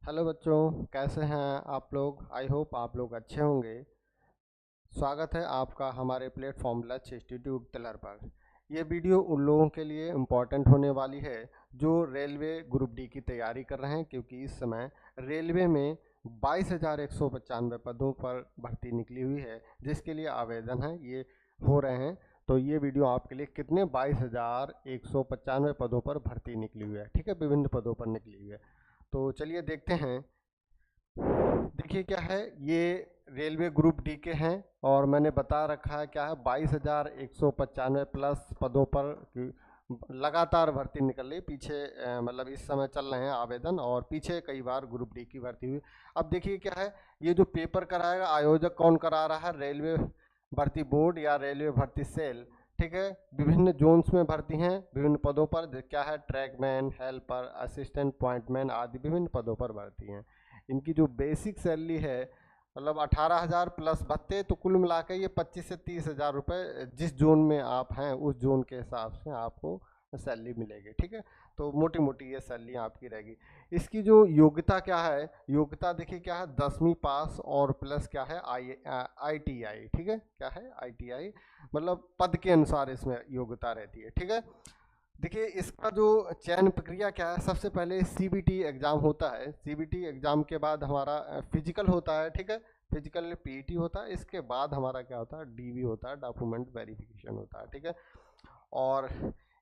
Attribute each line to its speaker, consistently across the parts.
Speaker 1: Hello बच्चों, कैसे हैं आप लोग। आई होप आप लोग अच्छे होंगे। स्वागत है आपका हमारे प्लेटफॉर्म लक्ष्य इंस्टीट्यूट तिलर पर। ये वीडियो उन लोगों के लिए इम्पॉर्टेंट होने वाली है जो रेलवे ग्रुप डी की तैयारी कर रहे हैं, क्योंकि इस समय रेलवे में 22,195 पदों पर भर्ती निकली हुई है, जिसके लिए आवेदन है ये हो रहे हैं। तो ये वीडियो आपके लिए कितने 22,195 पदों पर भर्ती निकली हुई है, ठीक है, विभिन्न पदों पर निकली हुई है। तो चलिए देखते हैं। देखिए क्या है, ये रेलवे ग्रुप डी के हैं और मैंने बता रखा है क्या है, 22,195 प्लस पदों पर लगातार भर्ती निकल रही। पीछे मतलब इस समय चल रहे हैं आवेदन, और पीछे कई बार ग्रुप डी की भर्ती हुई। अब देखिए क्या है, ये जो पेपर कराएगा, आयोजक कौन करा रहा है, रेलवे भर्ती बोर्ड या रेलवे भर्ती सेल, ठीक है। विभिन्न जोन्स में भर्ती हैं विभिन्न पदों पर, क्या है, ट्रैकमैन, हेल्पर, असिस्टेंट पॉइंटमैन आदि विभिन्न पदों पर भर्ती हैं। इनकी जो बेसिक सैलरी है मतलब 18,000 प्लस भत्ते, तो कुल मिला के ये 25 से 30,000 रुपये जिस जोन में आप हैं उस जोन के हिसाब से आपको सैलरी मिलेगी, ठीक है। तो मोटी मोटी ये सैलरी आपकी रहेगी। इसकी जो योग्यता क्या है, योग्यता देखिए क्या है, 10वीं पास और प्लस क्या है, ITI, ठीक है। क्या है, ITI, मतलब पद के अनुसार इसमें योग्यता रहती है, ठीक है। देखिए इसका जो चयन प्रक्रिया क्या है, सबसे पहले CBT एग्ज़ाम होता है। CBT एग्ज़ाम के बाद हमारा फिजिकल होता है, ठीक है। फिजिकल में PET होता है। इसके बाद हमारा क्या होता है, DV होता है, डॉक्यूमेंट वेरिफिकेशन होता है, ठीक है। और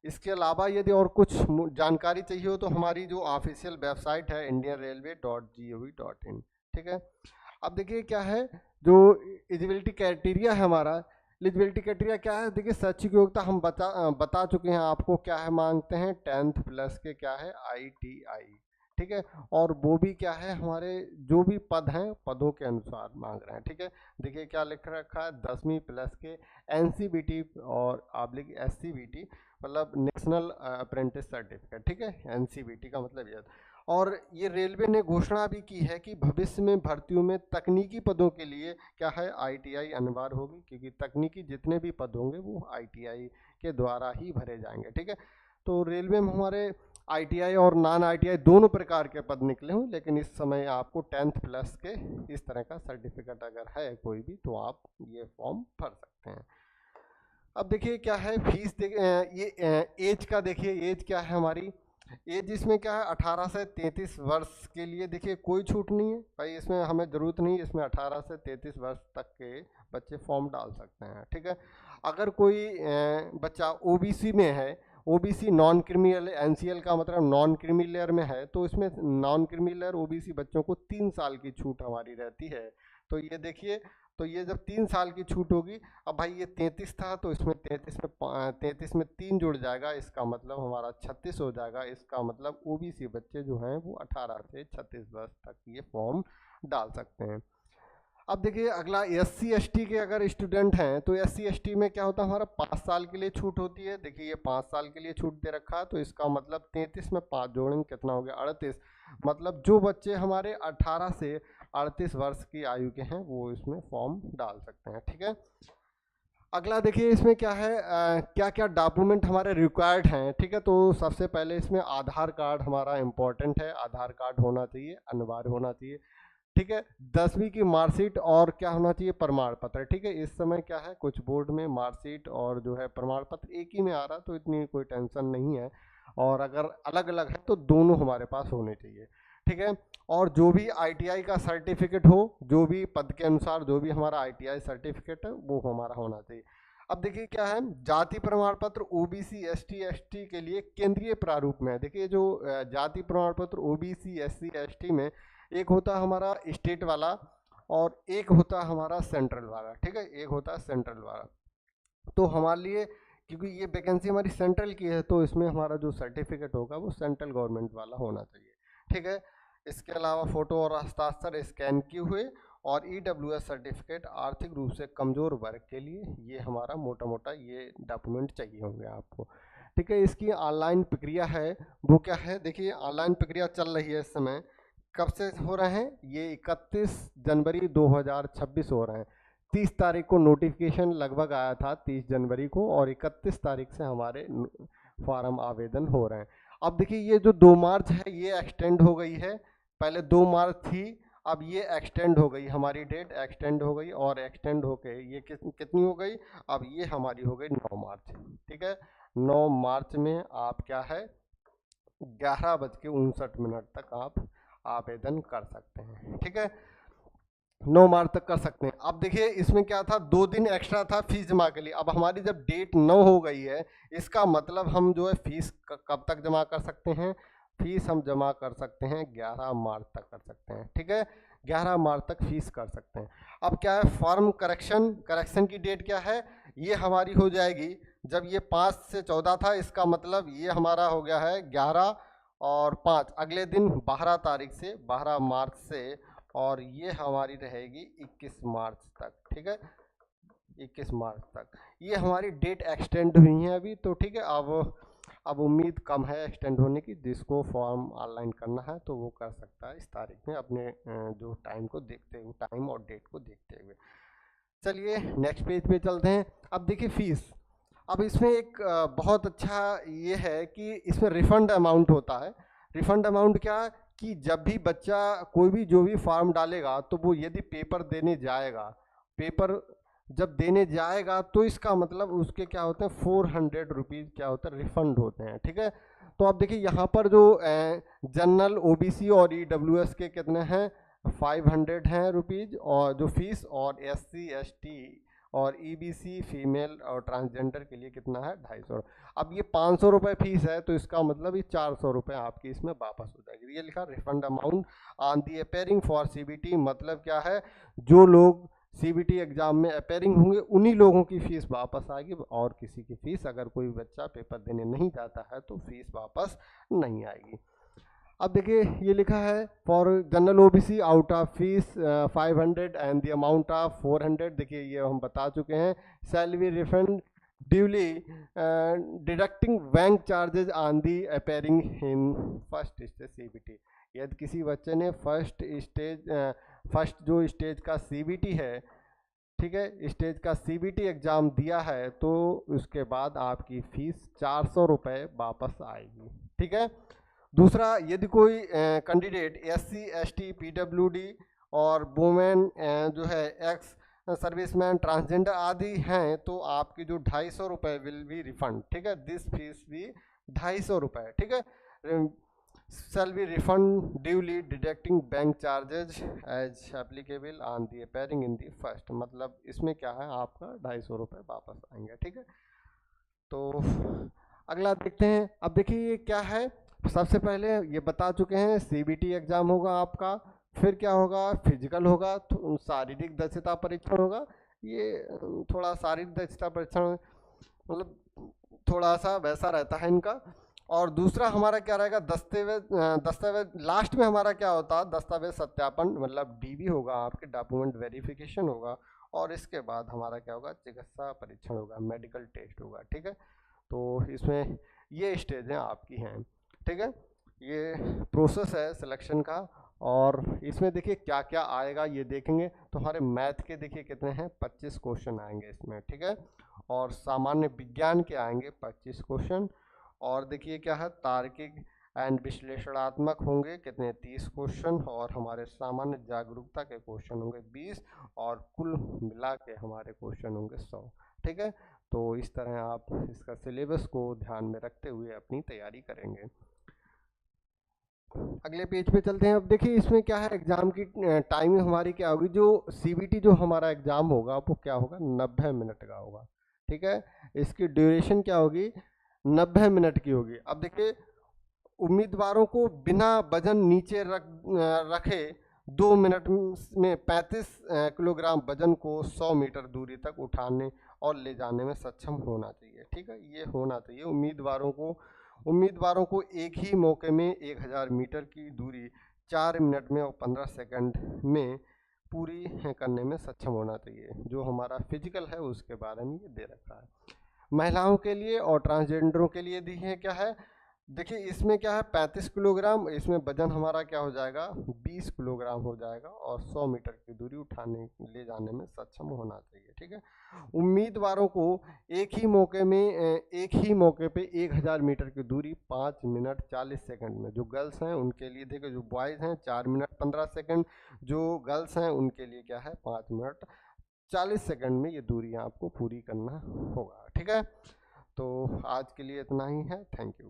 Speaker 1: इसके अलावा यदि और कुछ जानकारी चाहिए हो तो हमारी जो ऑफिशियल वेबसाइट है indianrailway.gov.in, ठीक है। अब देखिए क्या है, जो एलिजिबिलिटी क्राइटेरिया है हमारा, एलिजिबिलिटी क्राइटेरिया क्या है, देखिए शैक्षिक योग्यता हम बता चुके हैं आपको क्या है, मांगते हैं 10th प्लस के क्या है, ITI, ठीक है। और वो भी क्या है, हमारे जो भी पद हैं पदों के अनुसार मांग रहे हैं, ठीक है। देखिए क्या लिख रखा है, 10वीं प्लस के NCBT और SCBT, मतलब नेशनल अप्रेंटिस सर्टिफिकेट, ठीक है। NCBT का मतलब यह। और ये रेलवे ने घोषणा भी की है कि भविष्य में भर्तियों में तकनीकी पदों के लिए क्या है, ITI अनिवार्य होगी, क्योंकि तकनीकी जितने भी पद होंगे वो ITI के द्वारा ही भरे जाएंगे, ठीक है। तो रेलवे में हमारे ITI और नॉन ITI दोनों प्रकार के पद निकले हों, लेकिन इस समय आपको 10th प्लस के इस तरह का सर्टिफिकेट अगर है कोई भी, तो आप ये फॉर्म भर सकते हैं। अब देखिए क्या है, फीस ये एज का देखिए, एज क्या है हमारी, एज इसमें क्या है, 18 से 33 वर्ष के लिए देखिए कोई छूट नहीं है भाई, इसमें हमें ज़रूरत नहीं, इसमें 18 से 33 वर्ष तक के बच्चे फॉर्म डाल सकते हैं, ठीक है। अगर कोई बच्चा OBC में है, OBC non creamy layer, NCL का मतलब नॉन क्रीमी लेयर में है, तो इसमें नॉन क्रीमी लेयर OBC बच्चों को 3 साल की छूट हमारी रहती है। तो ये देखिए, तो ये जब 3 साल की छूट होगी, अब भाई ये 33 था तो इसमें 33 में 3 जुड़ जाएगा, इसका मतलब हमारा 36 हो जाएगा। इसका मतलब OBC बच्चे जो हैं वो 18 से 36 वर्ष तक ये फॉर्म डाल सकते हैं। अब देखिए अगला SC ST के अगर स्टूडेंट हैं, तो SC ST में क्या होता है, हमारा 5 साल के लिए छूट होती है। देखिए ये 5 साल के लिए छूट दे रखा है, तो इसका मतलब 33 में 5 जोड़ेंगे कितना हो गया, 38। मतलब जो बच्चे हमारे 18 से 38 वर्ष की आयु के हैं वो इसमें फॉर्म डाल सकते हैं, ठीक है। अगला देखिए इसमें क्या है, क्या क्या डॉक्यूमेंट हमारे रिक्वायर्ड हैं, ठीक है। तो सबसे पहले इसमें आधार कार्ड हमारा इम्पोर्टेंट है, आधार कार्ड होना चाहिए, अनिवार्य होना चाहिए, ठीक है। 10वीं की मार्कशीट और क्या होना चाहिए, प्रमाण पत्र, ठीक है। इस समय क्या है, कुछ बोर्ड में मार्कशीट और जो है प्रमाण पत्र एक ही में आ रहा, तो इतनी कोई टेंशन नहीं है, और अगर अलग अलग है तो दोनों हमारे पास होने चाहिए, ठीक है। और जो भी ITI का सर्टिफिकेट हो, जो भी पद के अनुसार जो भी हमारा ITI सर्टिफिकेट है वो हमारा होना चाहिए। अब देखिए क्या है, जाति प्रमाण पत्र OBC ST ST के लिए केंद्रीय प्रारूप में है। देखिए जो जाति प्रमाण पत्र OBC SC ST में एक होता है हमारा स्टेट वाला और एक होता है हमारा सेंट्रल वाला, ठीक है, एक होता है सेंट्रल वाला। तो हमारे लिए, क्योंकि ये वैकेंसी हमारी सेंट्रल की है, तो इसमें हमारा जो सर्टिफिकेट होगा वो सेंट्रल गवर्नमेंट वाला होना चाहिए, ठीक है। इसके अलावा फोटो और हस्ताक्षर स्कैन किए हुए और EWS सर्टिफिकेट आर्थिक रूप से कमजोर वर्ग के लिए, ये हमारा मोटा मोटा ये डॉक्यूमेंट चाहिए होंगे आपको, ठीक है। इसकी ऑनलाइन प्रक्रिया है, वो क्या है, देखिए ऑनलाइन प्रक्रिया चल रही है इस समय। कब से हो रहे हैं ये, 31 जनवरी 2026 हो रहे हैं। 30 तारीख को नोटिफिकेशन लगभग आया था, 30 जनवरी को, और 31 तारीख से हमारे फॉर्म आवेदन हो रहे हैं। अब देखिए ये जो 2 मार्च है ये एक्सटेंड हो गई है, पहले 2 मार्च थी, अब ये एक्सटेंड हो गई, हमारी डेट एक्सटेंड हो गई और एक्सटेंड होके ये कितनी हो गई, अब ये हमारी हो गई 9 मार्च। ठीक है, 9 मार्च में आप क्या है 11:59 तक आप आवेदन कर सकते हैं। ठीक है, 9 मार्च तक कर सकते हैं। अब देखिए इसमें क्या था, 2 दिन एक्स्ट्रा था फीस जमा के लिए। अब हमारी जब डेट 9 हो गई है, इसका मतलब हम जो है फीस कब तक जमा कर सकते हैं, फीस हम जमा कर सकते हैं 11 मार्च तक कर सकते हैं। ठीक है, 11 मार्च तक फीस कर सकते हैं। अब क्या है, फॉर्म करेक्शन की डेट क्या है, ये हमारी हो जाएगी जब ये 5 से 14 था, इसका मतलब ये हमारा हो गया है 11 और 5, अगले दिन 12 तारीख से 12 मार्च से, और ये हमारी रहेगी 21 मार्च तक। ठीक है, 21 मार्च तक ये हमारी डेट एक्सटेंड हुई है अभी तो। ठीक है, अब उम्मीद कम है एक्सटेंड होने की। जिसको फॉर्म ऑनलाइन करना है तो वो कर सकता है इस तारीख में, अपने जो टाइम को देखते हुए, टाइम और डेट को देखते हुए। चलिए नेक्स्ट पेज पे चलते हैं। अब देखिए फीस, अब इसमें एक बहुत अच्छा ये है कि इसमें रिफंड अमाउंट होता है। रिफंड अमाउंट क्या, कि जब भी बच्चा कोई भी जो भी फॉर्म डालेगा तो वो यदि पेपर देने जाएगा, पेपर जब देने जाएगा तो इसका मतलब उसके क्या होते हैं 400 रुपीज़ क्या होता है रिफंड होते हैं। ठीक है, तो आप देखिए यहाँ पर जो जनरल ओबीसी और ईडब्ल्यूएस के कितने हैं 500 हैं रुपीज़ और जो फीस, और एससी एसटी और ईबीसी फीमेल और ट्रांसजेंडर के लिए कितना है 250। अब ये 500 रुपये फीस है तो इसका मतलब ये 400 रुपये आपकी इसमें वापस हो जाएगी। ये लिखा refund amount on the appearing for CBT, मतलब क्या है जो लोग सीबीटी एग्जाम में अपेयरिंग होंगे उन्हीं लोगों की फीस वापस आएगी, और किसी की फीस, अगर कोई बच्चा पेपर देने नहीं जाता है तो फीस वापस नहीं आएगी। अब देखिए ये लिखा है for general OBC out of fees 500 and the amount of 400। देखिए ये हम बता चुके हैं। Salary refund duly deducting bank charges on the appearing in first stage CBT. यदि किसी बच्चे ने फर्स्ट जो स्टेज का सीबीटी है, ठीक है, स्टेज का सीबीटी एग्जाम दिया है, तो उसके बाद आपकी फीस 400 रुपये वापस आएगी। ठीक है, दूसरा, यदि कोई कैंडिडेट एससी एसटी पीडब्ल्यूडी और वुमेन जो है एक्स सर्विसमैन ट्रांसजेंडर आदि हैं तो आपकी जो 250 रुपये विल बी रिफंड। ठीक है, दिस फीस भी 250 रुपये। ठीक है, shall be refund duly deducting bank charges as applicable on the appearing in the first। मतलब इसमें क्या है आपका 250 रुपये वापस आएंगे। ठीक है, तो अगला देखते हैं। अब देखिए ये क्या है, सबसे पहले ये बता चुके हैं सीबीटी एग्जाम होगा आपका, फिर क्या होगा फिजिकल होगा, शारीरिक दक्षता परीक्षण होगा। ये थोड़ा शारीरिक दक्षता परीक्षण मतलब थोड़ा सा वैसा रहता है इनका। और दूसरा हमारा क्या रहेगा दस्तावेज लास्ट में हमारा क्या होता है दस्तावेज सत्यापन, मतलब डीवी होगा, आपके डॉक्यूमेंट वेरिफिकेशन होगा, और इसके बाद हमारा क्या होगा चिकित्सा परीक्षण होगा, मेडिकल टेस्ट होगा। ठीक है, तो इसमें ये स्टेजें आपकी हैं। ठीक है, ये प्रोसेस है सिलेक्शन का। और इसमें देखिए क्या क्या आएगा ये देखेंगे तो हमारे मैथ के देखिए कितने हैं 25 क्वेश्चन आएंगे इसमें। ठीक है, और सामान्य विज्ञान के आएंगे 25 क्वेश्चन, और देखिए क्या है तार्किक एंड विश्लेषणात्मक होंगे कितने 30 क्वेश्चन, और हमारे सामान्य जागरूकता के क्वेश्चन होंगे 20, और कुल मिला के हमारे क्वेश्चन होंगे 100। ठीक है, तो इस तरह आप इसका सिलेबस को ध्यान में रखते हुए अपनी तैयारी करेंगे। अगले पेज पे चलते हैं। अब देखिए इसमें क्या है एग्जाम की टाइमिंग हमारी क्या होगी, जो सीबीटी जो हमारा एग्जाम होगा वो क्या होगा 90 मिनट का होगा। ठीक है, इसकी ड्यूरेशन क्या होगी 90 मिनट की होगी। अब देखिए उम्मीदवारों को बिना वजन नीचे रखे 2 मिनट में 35 किलोग्राम वजन को 100 मीटर दूरी तक उठाने और ले जाने में सक्षम होना चाहिए। ठीक है, ये होना चाहिए उम्मीदवारों को एक ही मौके में 1000 मीटर की दूरी 4 मिनट में और 15 सेकंड में पूरी करने में सक्षम होना चाहिए। जो हमारा फिजिकल है उसके बारे में ये दे रखा है। महिलाओं के लिए और ट्रांसजेंडरों के लिए दी है क्या है देखिए इसमें क्या है 35 किलोग्राम, इसमें वजन हमारा क्या हो जाएगा 20 किलोग्राम हो जाएगा, और 100 मीटर की दूरी उठाने ले जाने में सक्षम होना चाहिए। ठीक है, उम्मीदवारों को एक ही मौके पे 1000 मीटर की दूरी 5 मिनट 40 सेकंड में, जो गर्ल्स हैं उनके लिए देखिए, जो बॉयज़ हैं 4 मिनट 15 सेकंड, जो गर्ल्स हैं उनके लिए क्या है 5 मिनट 40 सेकंड में ये दूरी आपको पूरी करना होगा। ठीक है, तो आज के लिए इतना ही है। Thank you.